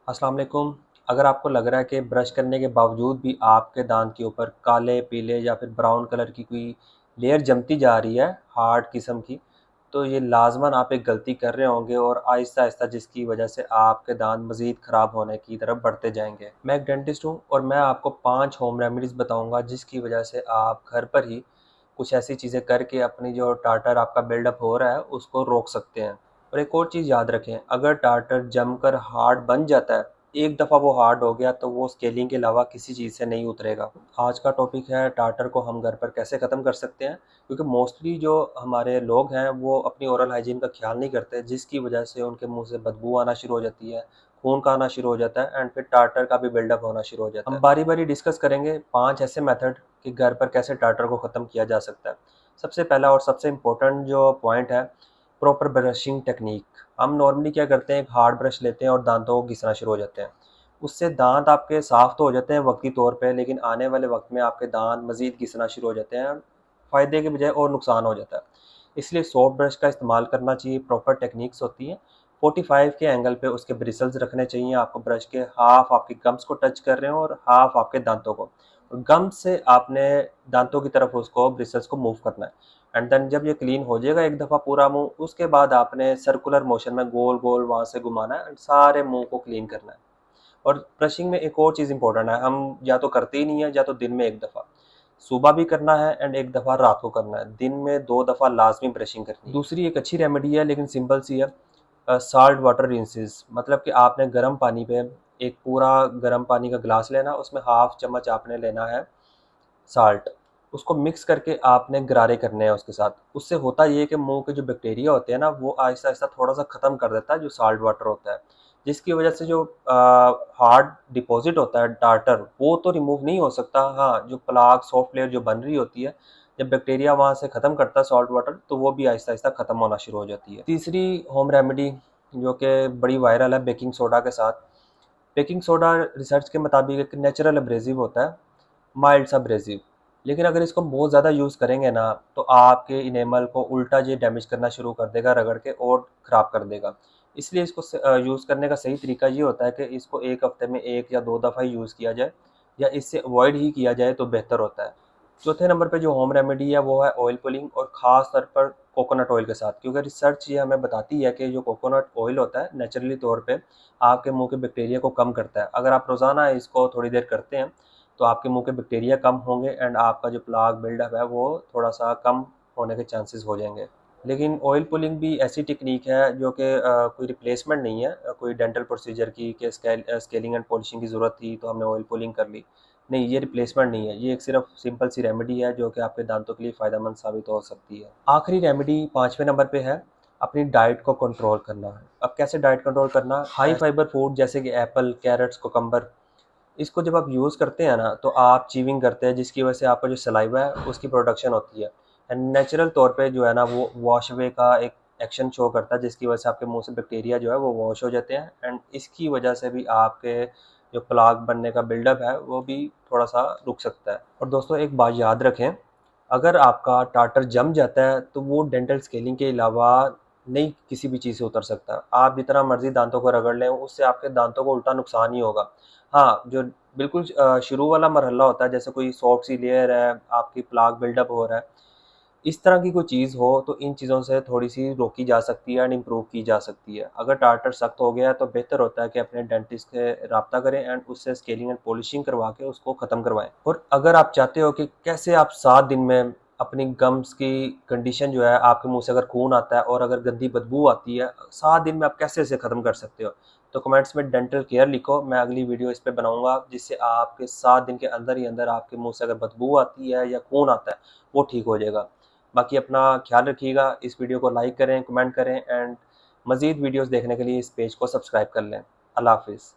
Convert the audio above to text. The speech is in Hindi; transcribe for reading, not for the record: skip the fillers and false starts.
अस्सलाम वालेकुम। अगर आपको लग रहा है कि ब्रश करने के बावजूद भी आपके दांत के ऊपर काले, पीले या फिर ब्राउन कलर की कोई लेयर जमती जा रही है हार्ड किस्म की, तो ये लाज़मन आप एक गलती कर रहे होंगे और आहिस्ता-आहिस्ता जिसकी वजह से आपके दांत मज़ीद ख़राब होने की तरफ बढ़ते जाएँगे। मैं एक डेंटिस्ट हूँ और मैं आपको 5 होम रेमेडीज़ बताऊँगा जिसकी वजह से आप घर पर ही कुछ ऐसी चीज़ें करके अपनी जो टार्टर आपका बिल्डअप हो रहा है उसको रोक सकते हैं। और एक और चीज़ याद रखें, अगर टार्टर जमकर हार्ड बन जाता है, एक दफ़ा वो हार्ड हो गया तो वो स्केलिंग के अलावा किसी चीज़ से नहीं उतरेगा। आज का टॉपिक है टार्टर को हम घर पर कैसे ख़त्म कर सकते हैं, क्योंकि मोस्टली जो हमारे लोग हैं वो अपनी ओरल हाइजीन का ख्याल नहीं करते, जिसकी वजह से उनके मुंह से बदबू आना शुरू हो जाती है, खून का आना शुरू हो जाता है एंड फिर टार्टर का भी बिल्डअप होना शुरू हो जाता है। हम बारी बारी डिस्कस करेंगे 5 ऐसे मेथड कि घर पर कैसे टार्टर को ख़त्म किया जा सकता है। सबसे पहला और सबसे इम्पोर्टेंट जो पॉइंट है, प्रॉपर ब्रशिंग टेक्निक। हम नॉर्मली क्या करते हैं, एक हार्ड ब्रश लेते हैं और दांतों को घिसना शुरू हो जाते हैं। उससे दांत आपके साफ़ तो हो जाते हैं वक्ती तौर पे, लेकिन आने वाले वक्त में आपके दांत मज़ीद घिसना शुरू हो जाते हैं, फ़ायदे के बजाय और नुकसान हो जाता है। इसलिए सॉफ्ट ब्रश का इस्तेमाल करना चाहिए। प्रॉपर टेक्निक्स होती हैं। 45 के एंगल पे उसके ब्रिसल्स रखने चाहिए आपको। ब्रश के हाफ आपके गम्स को टच कर रहे हो और हाफ आपके दांतों को। गम्स से आपने दांतों की तरफ उसको ब्रिसल्स को मूव करना है एंड देन जब ये क्लीन हो जाएगा एक दफ़ा पूरा मुंह, उसके बाद आपने सर्कुलर मोशन में गोल गोल वहाँ से घुमाना है एंड सारे मुंह को क्लीन करना है। और ब्रशिंग में एक और चीज़ इंपॉर्टेंट है, हम या तो करते ही नहीं है या तो दिन में एक दफ़ा, सुबह भी करना है एंड एक दफ़ा रात को करना है। दिन में 2 दफ़ा लाजमी ब्रशिंग करनी है। दूसरी एक अच्छी रेमेडी है लेकिन सिंपल सी है, साल्ट वाटर रिंसेस। मतलब कि आपने गर्म पानी पे एक पूरा गर्म पानी का गिलास लेना, उसमें हाफ चम्मच आपने लेना है साल्ट। उसको मिक्स करके आपने गरारे करने हैं उसके साथ। उससे होता ये है कि मुंह के जो बैक्टीरिया होते हैं ना, वो आहिस्ता आहिस्ता थोड़ा सा ख़त्म कर देता है जो साल्ट वाटर होता है, जिसकी वजह से जो हार्ड डिपॉजिट होता है टार्टर, वो तो रिमूव नहीं हो सकता। हाँ, जो प्लाक सॉफ्ट लेयर जो बन रही होती है, जब बैक्टीरिया वहाँ से ख़त्म करता है सॉल्ट वाटर, तो वो भी आहिस्ता आहिस्ता ख़त्म होना शुरू हो जाती है। तीसरी होम रेमेडी जो कि बड़ी वायरल है, बेकिंग सोडा के साथ। बेकिंग सोडा रिसर्च के मुताबिक एक नेचुरल अब्रेसिव होता है, माइल्ड सा अब्रेसिव। लेकिन अगर इसको बहुत ज़्यादा यूज़ करेंगे ना, तो आपके इनेमल को उल्टा ये डैमेज करना शुरू कर देगा, रगड़ के और ख़राब कर देगा। इसलिए इसको यूज़ करने का सही तरीका ये होता है कि इसको 1 हफ़्ते में 1 या 2 दफ़ा ही यूज़ किया जाए, या इससे अवॉइड ही किया जाए तो बेहतर होता है। चौथे नंबर पे जो होम रेमेडी है वो है ऑयल पुलिंग, और ख़ास तौर पर कोकोनट ऑयल के साथ, क्योंकि रिसर्च ये हमें बताती है कि जो कोकोनट ऑयल होता है नेचुरली तौर पे आपके मुंह के बैक्टीरिया को कम करता है। अगर आप रोज़ाना इसको थोड़ी देर करते हैं तो आपके मुंह के बैक्टीरिया कम होंगे एंड आपका जो प्लाक बिल्डअप है वो थोड़ा सा कम होने के चांसेस हो जाएंगे। लेकिन ऑयल पुलिंग भी ऐसी टेक्निक है जो कि कोई रिप्लेसमेंट नहीं है कोई डेंटल प्रोसीजर की, कि स्केलिंग एंड पॉलिशिंग की ज़रूरत थी तो हमने ऑयल पुलिंग कर ली। नहीं, ये रिप्लेसमेंट नहीं है, ये एक सिर्फ सिंपल सी रेमेडी है जो कि आपके दांतों के लिए फ़ायदेमंद साबित हो सकती है। आखिरी रेमेडी 5वें नंबर पे है, अपनी डाइट को कंट्रोल करना है। अब कैसे डाइट कंट्रोल करना? हाई फाइबर फूड जैसे कि एप्पल, कैरेट्स, कोकम्बर, इसको जब आप यूज़ करते हैं ना, तो आप च्यूइंग करते हैं, जिसकी वजह से आपका जो सलाइवा है उसकी प्रोडक्शन होती है एंड नेचुरल तौर पे जो है ना वो वॉश अवे का एक एक्शन शो करता है, जिसकी वजह से आपके मुंह से बैक्टीरिया जो है वो वॉश हो जाते हैं एंड इसकी वजह से भी आपके जो प्लाक बनने का बिल्डअप है वो भी थोड़ा सा रुक सकता है। और दोस्तों एक बात याद रखें, अगर आपका टार्टर जम जाता है तो वो डेंटल स्केलिंग के अलावा नहीं किसी भी चीज़ से उतर सकता। आप जितना मर्जी दांतों को रगड़ लें, उससे आपके दांतों को उल्टा नुकसान ही होगा। हाँ, जो बिल्कुल शुरू वाला मरहला होता है, जैसे कोई सॉफ्ट सी लेयर है, आपकी प्लाक बिल्डअप हो रहा है, इस तरह की कोई चीज़ हो तो इन चीज़ों से थोड़ी-सी रोकी जा सकती है एंड इम्प्रूव की जा सकती है। अगर टार्टर सख्त हो गया है तो बेहतर होता है कि अपने डेंटिस्ट से राब्ता करें एंड उससे स्केलिंग एंड पॉलिशिंग करवा के उसको ख़त्म करवाएँ। और अगर आप चाहते हो कि कैसे आप 7 दिन में अपनी गम्स की कंडीशन जो है, आपके मुँह से अगर खून आता है और अगर गंदी बदबू आती है, 7 दिन में आप कैसे इसे ख़त्म कर सकते हो? तो कमेंट्स में डेंटल केयर लिखो, मैं अगली वीडियो इस पे बनाऊँगा, जिससे आपके 7 दिन के अंदर ही अंदर आपके मुँह से अगर बदबू आती है या खून आता है, वो ठीक हो जाएगा। बाकी अपना ख्याल रखिएगा, इस वीडियो को लाइक करें, कमेंट करें एंड मज़ीद वीडियोज़ देखने के लिए इस पेज को सब्सक्राइब कर लें। अल्लाह हाफ़िज़।